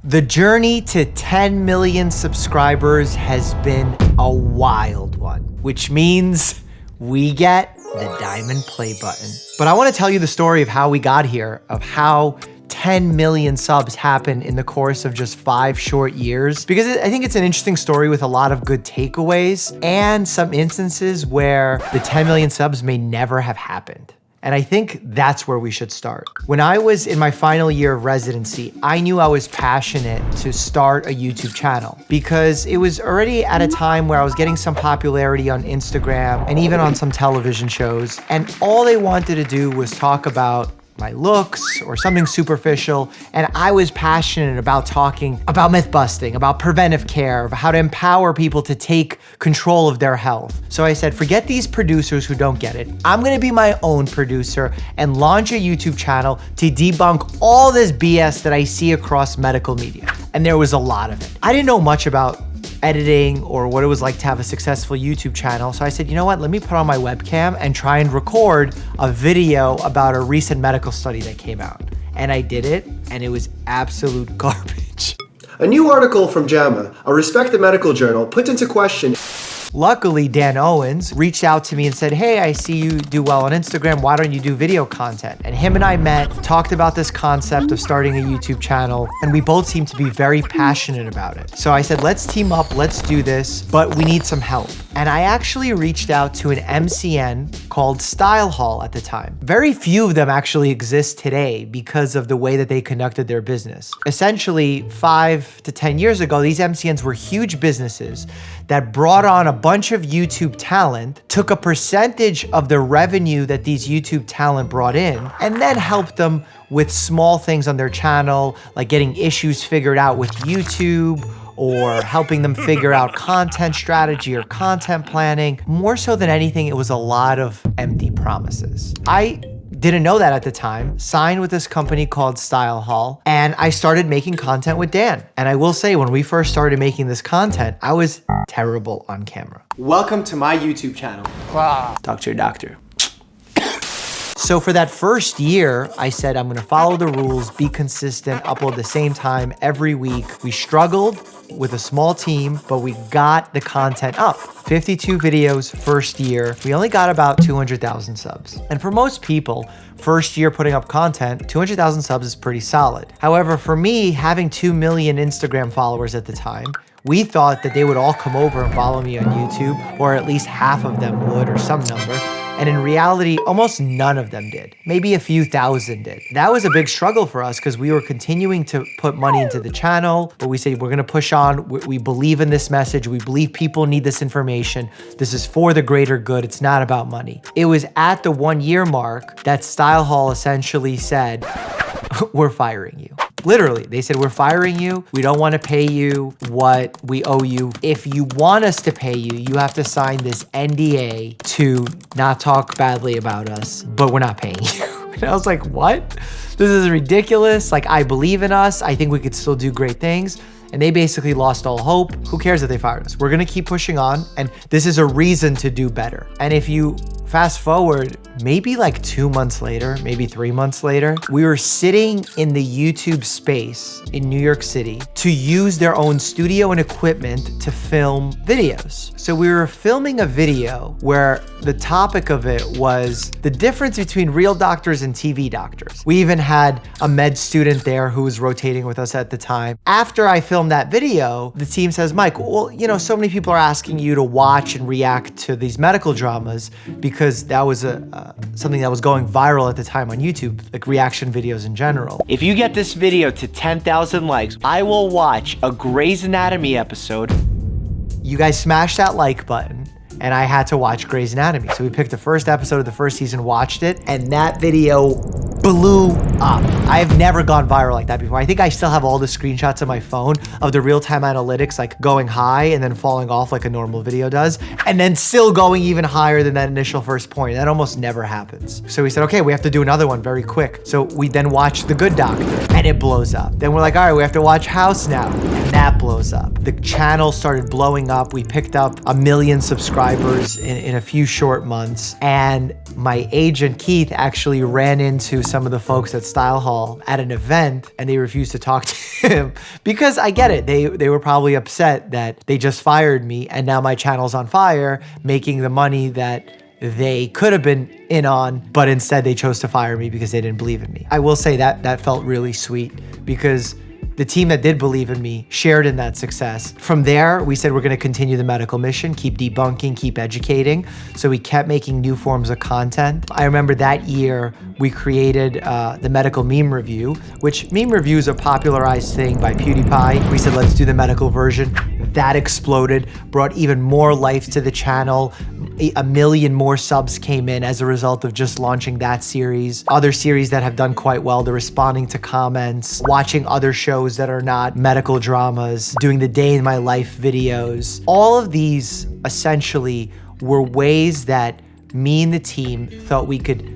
The journey to 10 million subscribers has been a wild one, which means we get the diamond play button. But I want to tell you the story of how we got here, of how 10 million subs happened in the course of just 5 short years, because I think it's an interesting story with a lot of good takeaways and some instances where the 10 million subs may never have happened. And I think that's where we should start. When I was in my final year of residency, I knew I was passionate to start a YouTube channel because it was already at a time where I was getting some popularity on Instagram and even on some television shows. And all they wanted to do was talk about my looks or something superficial. And I was passionate about talking about myth busting, about preventive care, about how to empower people to take control of their health. So I said, forget these producers who don't get it. I'm gonna be my own producer and launch a YouTube channel to debunk all this BS that I see across medical media. And there was a lot of it. I didn't know much about editing or what it was like to have a successful YouTube channel. So I said, you know what, let me put on my webcam and try and record a video about a recent medical study that came out. And I did it, and it was absolute garbage. A new article from JAMA, a respected medical journal, puts into question. Luckily, Dan Owens reached out to me and said, hey, I see you do well on Instagram. Why don't you do video content? And him and I met, talked about this concept of starting a YouTube channel, and we both seemed to be very passionate about it. So I said, let's team up, let's do this, but we need some help. And I actually reached out to an MCN called Style Hall at the time. Very few of them actually exist today because of the way that they conducted their business. Essentially, 5 to 10 years ago, these MCNs were huge businesses that brought on a bunch of YouTube talent, took a percentage of the revenue that these YouTube talent brought in, and then helped them with small things on their channel, like getting issues figured out with YouTube, or helping them figure out content strategy or content planning. More so than anything, it was a lot of empty promises. I didn't know that at the time, signed with this company called Style Hall, and I started making content with Dan. And I will say, when we first started making this content, I was terrible on camera. Welcome to my YouTube channel. Wow. Talk to your doctor. So for that first year, I said, I'm gonna follow the rules, be consistent, upload the same time every week. We struggled with a small team, but we got the content up. 52 videos first year. We only got about 200,000 subs. And for most people, first year putting up content, 200,000 subs is pretty solid. However, for me, having 2 million Instagram followers at the time, we thought that they would all come over and follow me on YouTube, or at least half of them would, or some number. And in reality, almost none of them did. Maybe a few thousand did. That was a big struggle for us because we were continuing to put money into the channel, but we said, we're gonna push on. We believe in this message. We believe people need this information. This is for the greater good. It's not about money. It was at the 1 year mark that Style Hall essentially said, we're firing you. Literally, they said, we're firing you. We don't want to pay you what we owe you. If you want us to pay you, you have to sign this NDA to not talk badly about us, but we're not paying you. And I was like, what? This is ridiculous. Like, I believe in us. I think we could still do great things. And they basically lost all hope. Who cares that they fired us? We're gonna keep pushing on, and this is a reason to do better. And if you fast forward, maybe like 2 months later, maybe 3 months later, we were sitting in the YouTube space in New York City to use their own studio and equipment to film videos. So we were filming a video where the topic of it was the difference between real doctors and TV doctors. We even had a med student there who was rotating with us at the time. After I filmed that video, the team says, Mike, well, you know, so many people are asking you to watch and react to these medical dramas because that was something that was going viral at the time on YouTube, like reaction videos in general. If you get this video to 10,000 likes, I will watch a Grey's Anatomy episode. You guys smash that like button, and I had to watch Grey's Anatomy. So we picked the first episode of the first season, watched it, and that video blew up. I've never gone viral like that before. I think I still have all the screenshots on my phone of the real-time analytics, like going high and then falling off like a normal video does, and then still going even higher than that initial first point. That almost never happens. So we said, okay, we have to do another one very quick. So we then watched The Good Doctor, and it blows up. Then we're like, all right, we have to watch House now, and that blows up. The channel started blowing up. We picked up 1 million subscribers in a few short months, and my agent Keith actually ran into some of the folks at Style Hall at an event and they refused to talk to him because I get it. They were probably upset that they just fired me and now my channel's on fire, making the money that they could have been in on, but instead they chose to fire me because they didn't believe in me. I will say that felt really sweet because the team that did believe in me shared in that success. From there, we said we're gonna continue the medical mission, keep debunking, keep educating. So we kept making new forms of content. I remember that year, we created the medical meme review, which meme review is a popularized thing by PewDiePie. We said, let's do the medical version. That exploded, brought even more life to the channel. 1 million more subs came in as a result of just launching that series. Other series that have done quite well, they're responding to comments, watching other shows that are not medical dramas, doing the day in my life videos. All of these essentially were ways that me and the team thought we could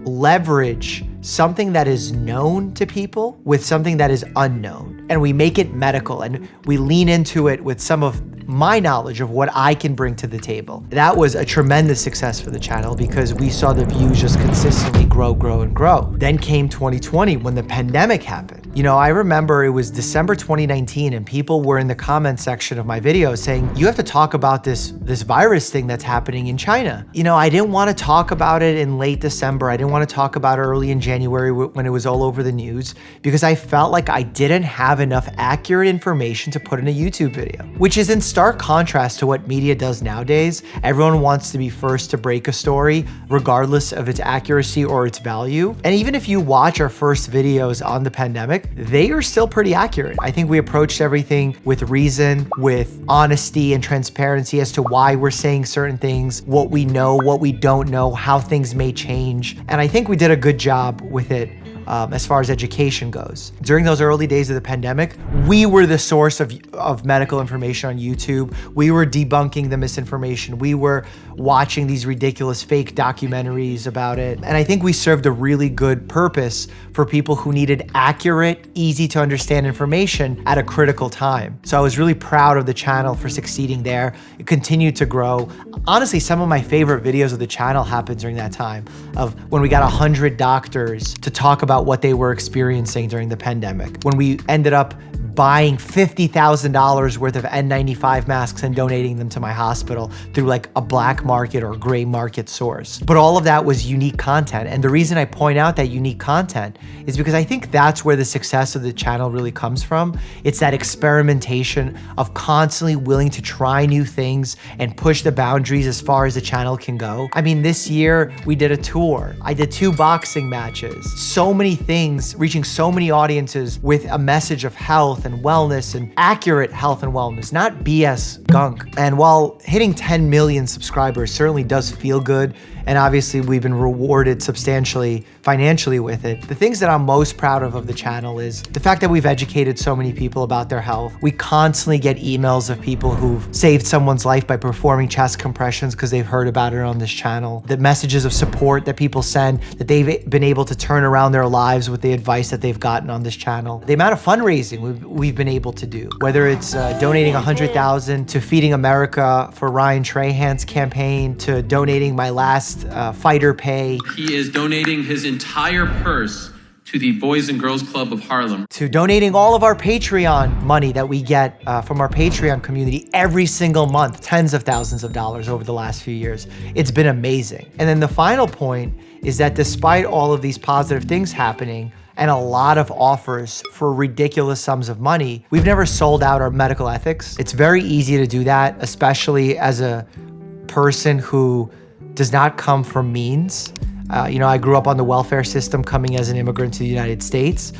leverage something that is known to people with something that is unknown. And we make it medical and we lean into it with some of my knowledge of what I can bring to the table. That was a tremendous success for the channel because we saw the views just consistently grow, grow, and grow. Then came 2020 when the pandemic happened. You know, I remember it was December 2019 and people were in the comment section of my video saying, you have to talk about this virus thing that's happening in China. You know, I didn't want to talk about it in late December. I didn't want to talk about it early in January when it was all over the news because I felt like I didn't have enough accurate information to put in a YouTube video, which is in stark contrast to what media does nowadays. Everyone wants to be first to break a story, regardless of its accuracy or its value. And even if you watch our first videos on the pandemic, they are still pretty accurate. I think we approached everything with reason, with honesty and transparency as to why we're saying certain things, what we know, what we don't know, how things may change. And I think we did a good job with it. As far as education goes. During those early days of the pandemic, we were the source of medical information on YouTube. We were debunking the misinformation. We were watching these ridiculous fake documentaries about it. And I think we served a really good purpose for people who needed accurate, easy to understand information at a critical time. So I was really proud of the channel for succeeding there. It continued to grow. Honestly, some of my favorite videos of the channel happened during that time of when we got 100 doctors to talk about what they were experiencing during the pandemic. When we ended up buying $50,000 worth of N95 masks and donating them to my hospital through like a black market or gray market source. But all of that was unique content. And the reason I point out that unique content is because I think that's where the success of the channel really comes from. It's that experimentation of constantly willing to try new things and push the boundaries as far as the channel can go. I mean, this year we did a tour. I did 2 boxing matches. So many things, reaching so many audiences with a message of health and wellness and accurate health and wellness, not BS gunk. And while hitting 10 million subscribers certainly does feel good, and obviously we've been rewarded substantially financially with it, the things that I'm most proud of the channel is the fact that we've educated so many people about their health. We constantly get emails of people who've saved someone's life by performing chest compressions because they've heard about it on this channel. The messages of support that people send, that they've been able to turn around their lives with the advice that they've gotten on this channel. The amount of fundraising we've been able to do, whether it's donating $100,000 to Feeding America for Ryan Trahan's campaign, to donating my last fighter pay. He is donating his entire purse to the Boys and Girls Club of Harlem. To donating all of our Patreon money that we get from our Patreon community every single month, tens of thousands of dollars over the last few years. It's been amazing. And then the final point is that despite all of these positive things happening, and a lot of offers for ridiculous sums of money, we've never sold out our medical ethics. It's very easy to do that, especially as a person who does not come from means. You know, I grew up on the welfare system coming as an immigrant to the United States.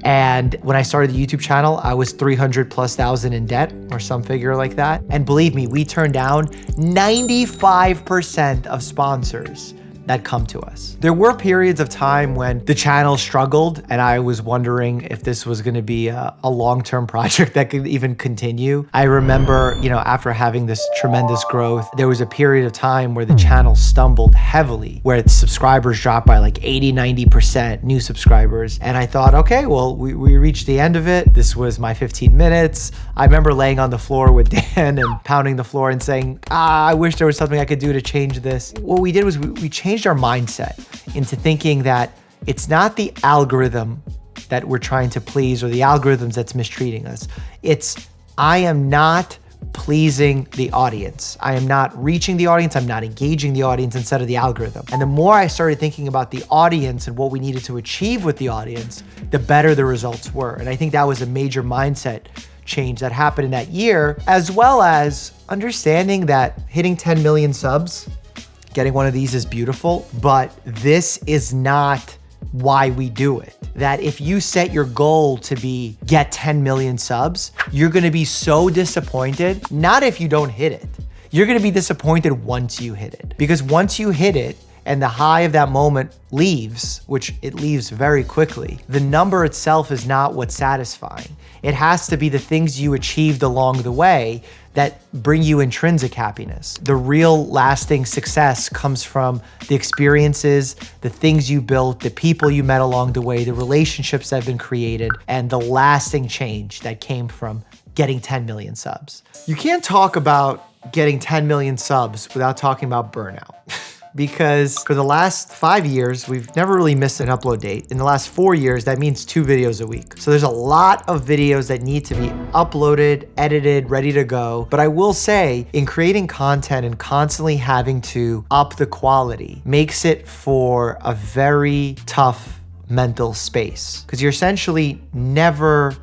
And when I started the YouTube channel, I was 300,000+ in debt or some figure like that. And believe me, we turned down 95% of sponsors that come to us. There were periods of time when the channel struggled and I was wondering if this was gonna be a long-term project that could even continue. I remember, you know, after having this tremendous growth, there was a period of time where the channel stumbled heavily, where its subscribers dropped by like 80, 90% new subscribers. And I thought, okay, well, we reached the end of it. This was my 15 minutes. I remember laying on the floor with Dan and pounding the floor and saying, I wish there was something I could do to change this. What we did was we changed changed our mindset into thinking that it's not the algorithm that we're trying to please or the algorithms that's mistreating us. It's, I am not pleasing the audience. I am not reaching the audience. I'm not engaging the audience instead of the algorithm. And the more I started thinking about the audience and what we needed to achieve with the audience, the better the results were. And I think that was a major mindset change that happened in that year, as well as understanding that hitting 10 million subs, getting one of these is beautiful, but this is not why we do it. That if you set your goal to be get 10 million subs, you're gonna be so disappointed, not if you don't hit it. You're gonna be disappointed once you hit it. Because once you hit it and the high of that moment leaves, which it leaves very quickly, the number itself is not what's satisfying. It has to be the things you achieved along the way that bring you intrinsic happiness. The real lasting success comes from the experiences, the things you built, the people you met along the way, the relationships that have been created, and the lasting change that came from getting 10 million subs. You can't talk about getting 10 million subs without talking about burnout. Because for the last 5 years, we've never really missed an upload date. In the last 4 years, that means 2 videos a week. So there's a lot of videos that need to be uploaded, edited, ready to go. But I will say, in creating content and constantly having to up the quality makes it for a very tough mental space. Because you're essentially never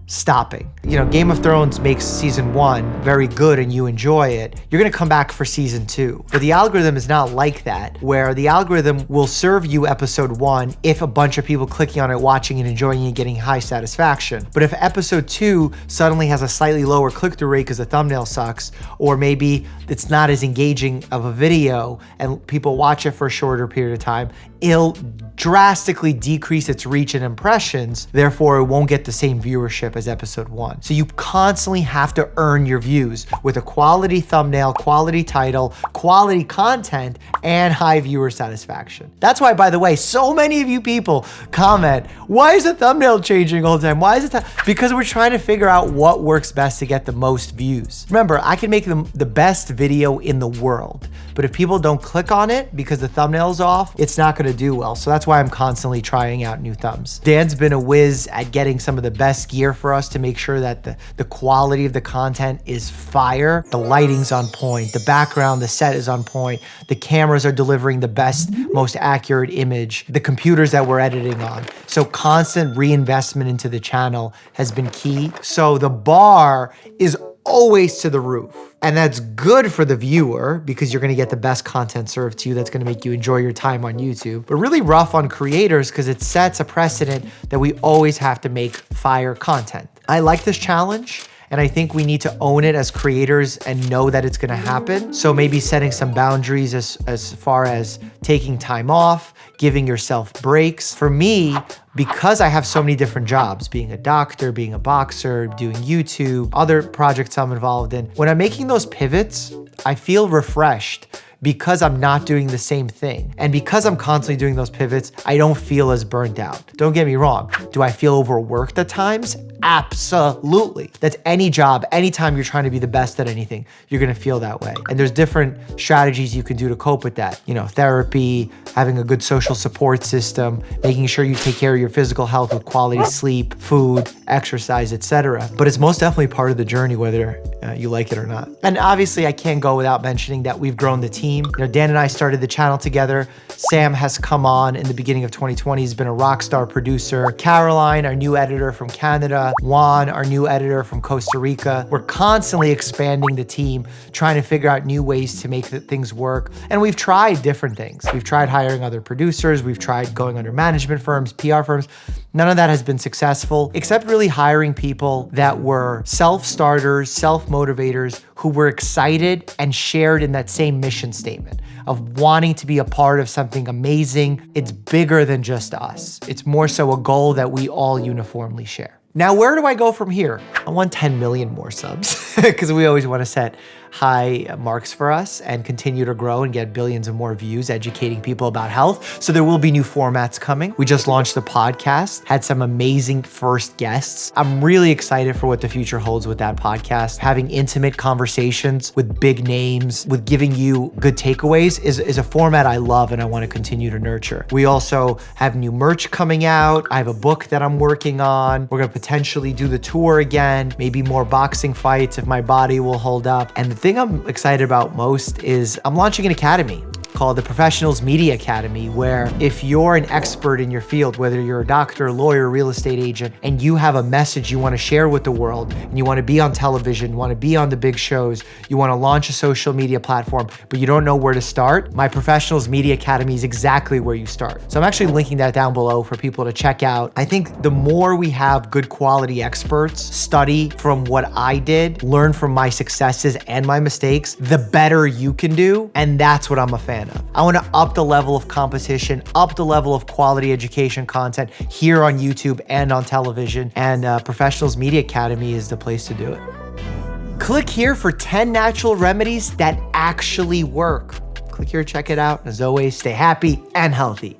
stopping. You know, Game of Thrones makes season 1 very good and you enjoy it. You're gonna come back for season 2. But the algorithm is not like that, where the algorithm will serve you episode 1 if a bunch of people clicking on it, watching and enjoying and getting high satisfaction. But if episode 2 suddenly has a slightly lower click-through rate because the thumbnail sucks, or maybe it's not as engaging of a video and people watch it for a shorter period of time, it'll drastically decrease its reach and impressions, therefore it won't get the same viewership as episode 1. So you constantly have to earn your views with a quality thumbnail, quality title, quality content, and high viewer satisfaction. That's why, by the way, so many of you people comment, why is the thumbnail changing all the time? Why is it because we're trying to figure out what works best to get the most views. Remember, I can make the best video in the world, but if people don't click on it because the thumbnail's off, it's not gonna do well. So that's why I'm constantly trying out new thumbs. Dan's been a whiz at getting some of the best gear for us to make sure that the quality of the content is fire. The lighting's on point, the background, the set is on point, the cameras are delivering the best, most accurate image, the computers that we're editing on. So constant reinvestment into the channel has been key. So the bar is always to the roof. And that's good for the viewer because you're gonna get the best content served to you that's gonna make you enjoy your time on YouTube. But really rough on creators because it sets a precedent that we always have to make fire content. I like this challenge. And I think we need to own it as creators and know that it's gonna happen. So maybe setting some boundaries as far as taking time off, giving yourself breaks. For me, because I have so many different jobs, being a doctor, being a boxer, doing YouTube, other projects I'm involved in, when I'm making those pivots, I feel refreshed because I'm not doing the same thing. And because I'm constantly doing those pivots, I don't feel as burnt out. Don't get me wrong. Do I feel overworked at times? Absolutely. That's any job, anytime you're trying to be the best at anything, you're gonna feel that way. And there's different strategies you can do to cope with that. You know, therapy, having a good social support system, making sure you take care of your physical health with quality sleep, food, exercise, etc. But it's most definitely part of the journey, whether you like it or not. And obviously I can't go without mentioning that we've grown the team. You know, Dan and I started the channel together. Sam has come on in the beginning of 2020. He's been a rock star producer. Caroline, our new editor from Canada. Juan, our new editor from Costa Rica. We're constantly expanding the team, trying to figure out new ways to make things work. And we've tried different things. We've tried hiring other producers. We've tried going under management firms, PR firms. None of that has been successful, except really hiring people that were self-starters, self-motivators, who were excited and shared in that same mission statement of wanting to be a part of something amazing. It's bigger than just us. It's more so a goal that we all uniformly share. Now, where do I go from here? I want 10 million more subs because we always want to set high marks for us and continue to grow and get billions of more views educating people about health. So there will be new formats coming. We just launched the podcast, had some amazing first guests. I'm really excited for what the future holds with that podcast. Having intimate conversations with big names, with giving you good takeaways is a format I love and I want to continue to nurture. We also have new merch coming out. I have a book that I'm working on. We're going to potentially do the tour again, maybe more boxing fights if my body will hold up. And the thing I'm excited about most is I'm launching an academy called the Professionals Media Academy, where if you're an expert in your field, whether you're a doctor, lawyer, real estate agent, and you have a message you want to share with the world, and you want to be on television, want to be on the big shows, you want to launch a social media platform, but you don't know where to start, my Professionals Media Academy is exactly where you start. So I'm actually linking that down below for people to check out. I think the more we have good quality experts study from what I did, learn from my successes and my mistakes, the better you can do. And that's what I'm a fan of. I want to up the level of competition, up the level of quality education content here on YouTube and on television. And Professionals Media Academy is the place to do it. Click here for 10 natural remedies that actually work. Click here, check it out. As always, stay happy and healthy.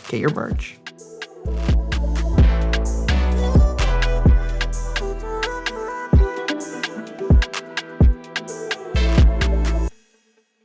Get your merch.